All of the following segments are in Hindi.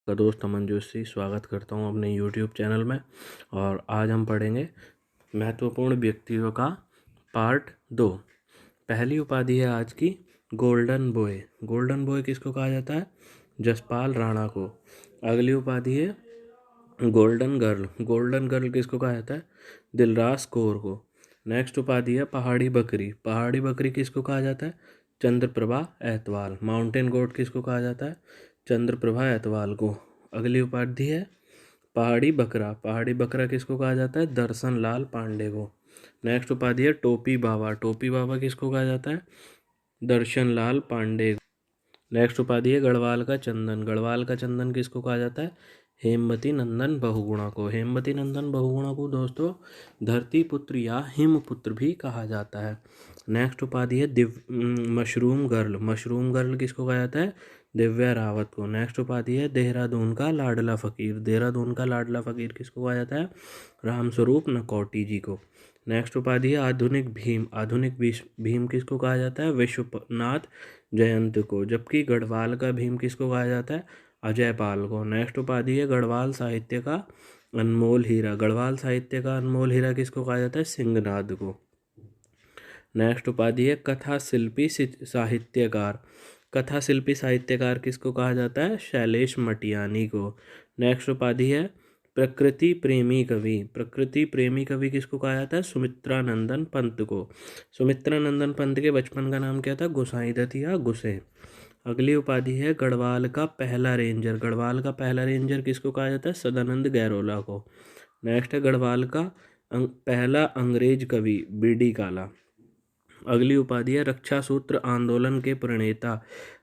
का दोस्त अमन जोशी स्वागत करता हूं अपने YouTube चैनल में। और आज हम पढ़ेंगे महत्वपूर्ण व्यक्तियों का पार्ट 2। पहली उपाधि है आज की गोल्डन बॉय। गोल्डन बॉय किसको कहा जाता है? जसपाल राणा को। अगली उपाधि है गोल्डन गर्ल। गोल्डन गर्ल किसको कहा जाता है? दिलराज कौर को। नेक्स्ट उपाधि है पहाड़ी बकरी। पहाड़ी बकरी किसको कहा जाता है? चंद्रप्रभा ऐतवाल। माउंटेन गोट किसको कहा जाता है? चंद्रप्रभा ऐतवाल को। अगली उपाधि है पहाड़ी बकरा। पहाड़ी बकरा किसको कहा जाता है? दर्शन लाल पांडे को। नेक्स्ट उपाधि है टोपी बाबा। टोपी बाबा किसको कहा जाता है? दर्शन लाल पांडे। नेक्स्ट उपाधि है गढ़वाल का चंदन। गढ़वाल का चंदन किसको कहा जाता है? हेमवती नंदन बहुगुणा को। हेमवती नंदन बहुगुणा को दोस्तों धरती पुत्र या हिमपुत्र भी कहा जाता है। नेक्स्ट उपाधि है मशरूम गर्ल। मशरूम गर्ल किसको कहा जाता है? दिव्या रावत को। नेक्स्ट उपाधि है देहरादून का लाडला फकीर। देहरादून का लाडला फकीर किसको कहा जाता है? रामस्वरूप नकोटी जी को। नेक्स्ट उपाधि है आधुनिक भीम। आधुनिक भीम किसको कहा जाता है? विश्वनाथ जयंत को। जबकि गढ़वाल का भीम किसको कहा जाता है? अजय पाल को। नेक्स्ट उपाधि है गढ़वाल साहित्य का अनमोल हीरा। गढ़वाल साहित्य का अनमोल हीरा किसको कहा जाता है? सिंहनाद को। नेक्स्ट उपाधि है कथा शिल्पी साहित्यकार। कथा शिल्पी साहित्यकार किसको कहा जाता है? शैलेश मटियानी को। नेक्स्ट उपाधि है प्रकृति प्रेमी कवि। प्रकृति प्रेमी कवि किसको कहा जाता है? सुमित्रानंदन पंत को। सुमित्रानंदन पंत के बचपन का नाम क्या था? गोसाई दत्त या गुसे। अगली उपाधि है गढ़वाल का पहला रेंजर। गढ़वाल का पहला रेंजर किसको कहा जाता है? सदानंद गैरोला को। नेक्स्ट है गढ़वाल का पहला अंग्रेज कवि बीडी काला। अगली उपाधि है रक्षा सूत्र आंदोलन के प्रणेता।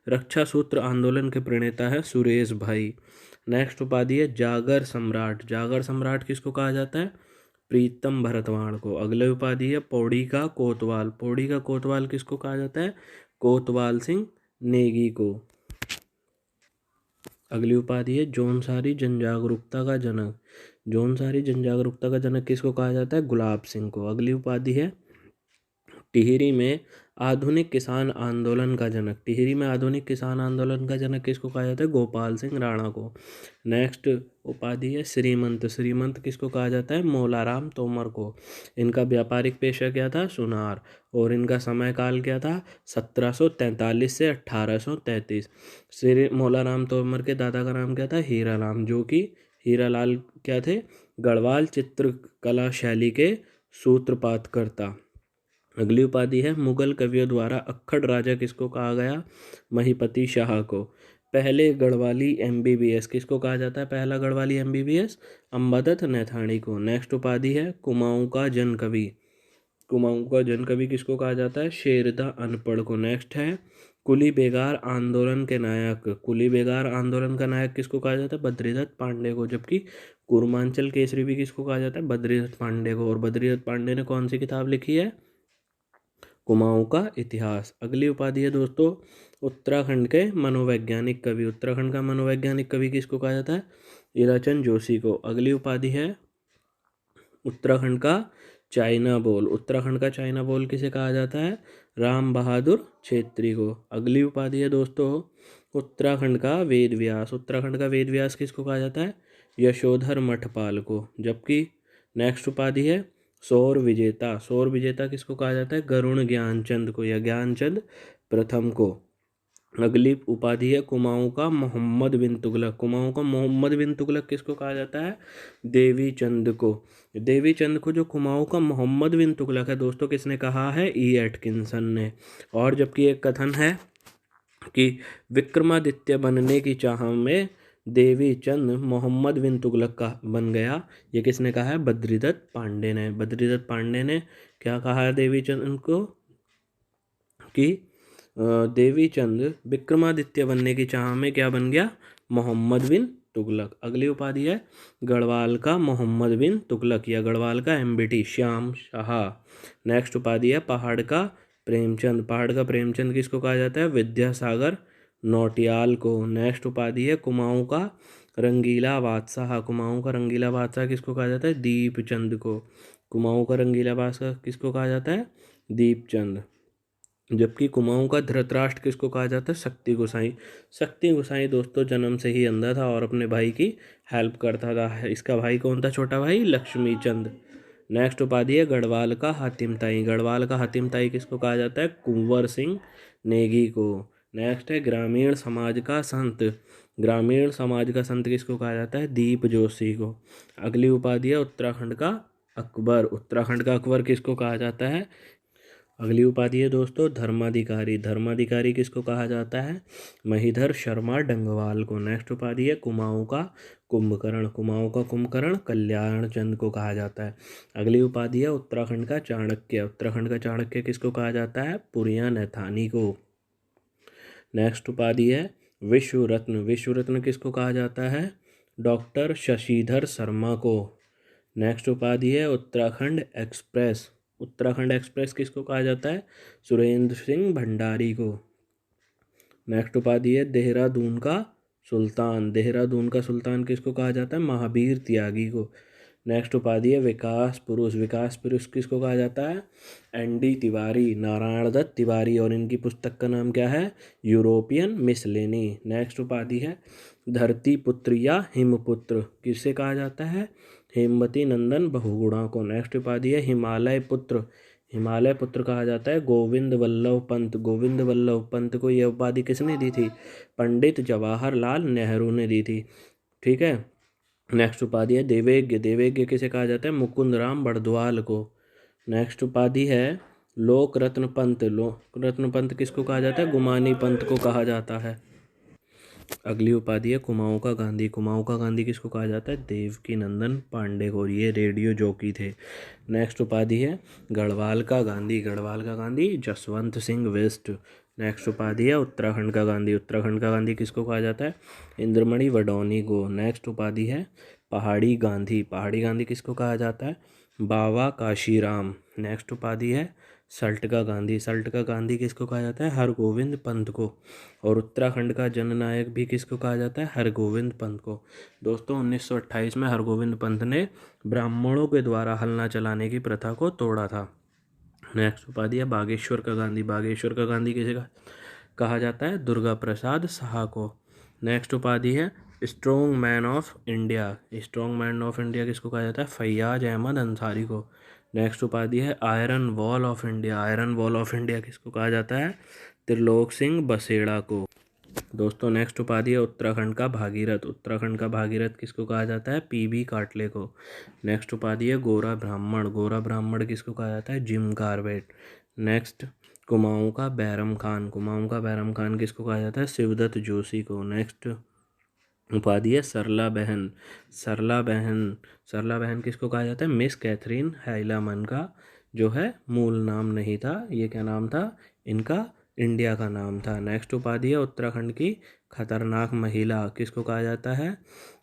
रक्षा सूत्र आंदोलन के प्रणेता है सुरेश भाई। नेक्स्ट उपाधि है जागर सम्राट। जागर सम्राट किसको कहा जाता है? प्रीतम भरतवाण को। अगली उपाधि है पौड़ी का कोतवाल। पौड़ी का कोतवाल किसको कहा जाता है? कोतवाल सिंह नेगी को। अगली उपाधि है जौनसारी जनजागरूकता का जनक। जौनसारी जनजागरूकता का जनक किसको कहा जाता है? गुलाब सिंह को। अगली उपाधि है टिहरी में आधुनिक किसान आंदोलन का जनक। टिहरी में आधुनिक किसान आंदोलन का जनक किसको कहा जाता है? गोपाल सिंह राणा को। नेक्स्ट उपाधि है श्रीमंत। श्रीमंत किसको कहा जाता है? मोलाराम तोमर को। इनका व्यापारिक पेशा क्या था? सुनार। और इनका समय काल क्या था? 1743 से 1833। श्री मोलाराम तोमर के दादा का नाम क्या था? हीरालाल, जो कि हीरालाल क्या थे? गढ़वाल चित्रकला शैली के सूत्रपातकर्ता। अगली उपाधि है मुगल कवियों द्वारा अक्खड़ राजा किसको कहा गया? महीपति शाह को। पहले गढ़वाली एमबीबीएस किसको कहा जाता है? पहला गढ़वाली एमबीबीएस अंबादत्त नैथाणी को। नेक्स्ट उपाधि है कुमाऊं का जन कवि। कुमाऊं का जन कवि किसको कहा जाता है? शेरदा अनपढ़ को। नेक्स्ट है कुली बेगार आंदोलन के नायक। कुली बेगार आंदोलन का नायक किसको कहा जाता है? बद्रीदत्त पांडे को। जबकि कुर्मांचल केसरी भी किसको कहा जाता है? बद्रीदत्त पांडे को। और बद्रीदत्त पांडे ने कौन सी किताब लिखी है? कुमाऊं का इतिहास। अगली उपाधि है दोस्तों उत्तराखंड के मनोवैज्ञानिक कवि। उत्तराखंड का मनोवैज्ञानिक कवि किसको कहा जाता है? हीराचंद जोशी को। अगली उपाधि है उत्तराखंड का चाइना बोल। उत्तराखंड का चाइना बोल किसे कहा जाता है? राम बहादुर छेत्री को। अगली उपाधि है दोस्तों उत्तराखंड का वेद व्यास। उत्तराखंड का वेद व्यास किसको कहा जाता है? यशोधर मठपाल को। जबकि नेक्स्ट उपाधि है सौर विजेता। सौर विजेता किसको कहा जाता है? गरुण ज्ञानचंद को या ज्ञानचंद प्रथम को। अगली उपाधि है कुमाऊं का मोहम्मद बिन तुगलक। कुमाऊं का मोहम्मद बिन तुगलक किसको कहा जाता है? देवी चंद को। देवी चंद को जो कुमाऊं का मोहम्मद बिन तुगलक है दोस्तों किसने कहा है? ई एटकिंसन ने। और जबकि एक कथन है कि विक्रमादित्य बनने की चाह में देवी चंद मोहम्मद बिन तुगलक का बन गया, ये किसने कहा है? बद्रीदत्त पांडे ने। बद्रीदत्त पांडे ने क्या कहा है देवी चंद को? कि देवी चंद विक्रमादित्य बनने की चाह में क्या बन गया? मोहम्मद बिन तुगलक। अगली उपाधि है गढ़वाल का मोहम्मद बिन तुगलक या गढ़वाल का एमबीटी श्याम शाह। नेक्स्ट उपाधि है पहाड़ का प्रेमचंद। पहाड़ का प्रेमचंद किसको कहा जाता है? विद्यासागर नौटियाल को। नेक्स्ट उपाधि है कुमाऊं का रंगीला बादशाह। कुमाऊं का रंगीला बादशाह किसको कहा जाता है? दीपचंद को। कुमाऊं का रंगीला बादशाह किसको कहा जाता है? दीपचंद। जबकि कुमाऊं का धृतराष्ट्र किसको कहा जाता है? शक्ति गोसाई। शक्ति गोसाई दोस्तों जन्म से ही अंधा था और अपने भाई की हेल्प करता था। इसका भाई कौन था? छोटा भाई लक्ष्मी चंद। नेक्स्ट उपाधि है गढ़वाल का हातिम ताई। गढ़वाल का हातिम ताई किसको कहा जाता है? कुंवर सिंह नेगी को। नेक्स्ट है ग्रामीण समाज का संत। ग्रामीण समाज का संत किसको कहा जाता है? दीप जोशी को। अगली उपाधि है उत्तराखंड का अकबर। उत्तराखंड का अकबर किसको कहा जाता है? अगली उपाधि है दोस्तों धर्माधिकारी। धर्माधिकारी किसको कहा जाता है? महीधर शर्मा डंगवाल को। नेक्स्ट उपाधि है कुमाऊं का कुंभकर्ण। कुमाऊं का कुंभकर्ण कल्याण चंद को कहा जाता है। अगली उपाधि है उत्तराखंड का चाणक्य। उत्तराखंड का चाणक्य किसको कहा जाता है? पुरिया नैथानी को। नेक्स्ट उपाधि है विश्व रत्न। विश्व रत्न किसको कहा जाता है? डॉक्टर शशिधर शर्मा को। नेक्स्ट उपाधि है उत्तराखंड एक्सप्रेस। उत्तराखंड एक्सप्रेस किसको कहा जाता है? सुरेंद्र सिंह भंडारी को। नेक्स्ट उपाधि है देहरादून का सुल्तान। देहरादून का सुल्तान किसको कहा जाता है? महावीर त्यागी को। नेक्स्ट उपाधि है विकास पुरुष। विकास पुरुष किसको कहा जाता है? एनडी तिवारी, नारायण दत्त तिवारी, और इनकी पुस्तक का नाम क्या है? यूरोपियन मिसलेनी। नेक्स्ट उपाधि है धरती पुत्र या हिमपुत्र। किससे कहा जाता है? हेमवती नंदन बहुगुणा को। नेक्स्ट उपाधि है हिमालय पुत्र। हिमालय पुत्र कहा जाता है गोविंद वल्लभ पंत। गोविंद वल्लभ पंत को यह उपाधि किसने दी थी? पंडित जवाहरलाल नेहरू ने दी थी। ठीक है। नेक्स्ट उपाधि है देवेज्ञ। देवेज्ञ किसे कहा जाता है? मुकुंद राम बड़द्वाल को। नेक्स्ट उपाधि है लोक रत्न पंत। लोक रत्न पंत किसको कहा जाता है? गुमानी पंत को कहा जाता है। अगली उपाधि है कुमाऊं का गांधी। कुमाऊं का गांधी किसको कहा जाता है? देवकी नंदन पांडे को। ये रेडियो जॉकी थे। नेक्स्ट उपाधि है गढ़वाल का गांधी। गढ़वाल का गांधी जसवंत सिंह वेस्ट। नेक्स्ट उपाधि है उत्तराखंड का गांधी। उत्तराखंड का गांधी किसको कहा जाता है? इंद्रमणि वडोनी को। नेक्स्ट उपाधि है पहाड़ी गांधी। पहाड़ी गांधी किसको कहा जाता है? बाबा काशीराम। नेक्स्ट उपाधि है सल्ट का गांधी। सल्ट का गांधी किसको कहा जाता है? हरगोविंद पंत को। और उत्तराखंड का जननायक भी किसको कहा जाता है? हरगोविंद पंत को। दोस्तों 1928 में हरगोविंद पंत ने ब्राह्मणों के द्वारा हलना चलाने की प्रथा को तोड़ा था। नेक्स्ट उपाधि है बागेश्वर का गांधी। बागेश्वर का गांधी किसे कहा जाता है? दुर्गा प्रसाद शाह को। नेक्स्ट उपाधि है strong man of India. Strong man of India किसको कहा जाता है? फैयाज अहमद अंसारी को। नेक्स्ट उपाधि है iron wall of India. Iron wall of India किसको कहा जाता है? त्रिलोक सिंह बसेड़ा को। दोस्तों नेक्स्ट उपाधि है उत्तराखंड का भागीरथ। उत्तराखंड का भागीरथ किसको कहा जाता है? पीबी काटले को। नेक्स्ट उपाधि है गोरा ब्राह्मण। गोरा ब्राह्मण किसको कहा जाता है? Jim Corbett. नेक्स्ट कुमाऊं का बैरम खान। कुमाऊं का बैरम खान किसको कहा जाता है? शिवदत्त जोशी को। नेक्स्ट उपाधि है सरला बहन। सरला बहन। सरला बहन किसको कहा जाता है? मिस कैथरीन हैलामन का जो है मूल नाम नहीं था। ये क्या नाम था इनका? इंडिया का नाम था। नेक्स्ट उपाधि है उत्तराखंड की खतरनाक महिला। किसको कहा जाता है?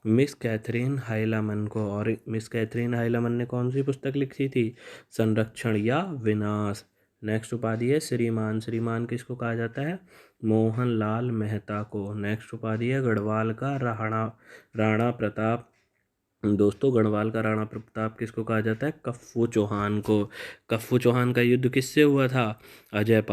मिस कैथरीन हैलामन को। और मिस कैथरीन हैलामन ने कौन सी पुस्तक लिखी थी? संरक्षण या विनाश। नेक्स्ट उपाधि है श्रीमान। श्रीमान किसको कहा जाता है? मोहन लाल मेहता को। नेक्स्ट उपाधि है गढ़वाल का राणा प्रताप। दोस्तों गढ़वाल का राणा प्रताप किसको कहा जाता है? कप्पू चौहान को। कप्पू चौहान का युद्ध किससे हुआ था? अजय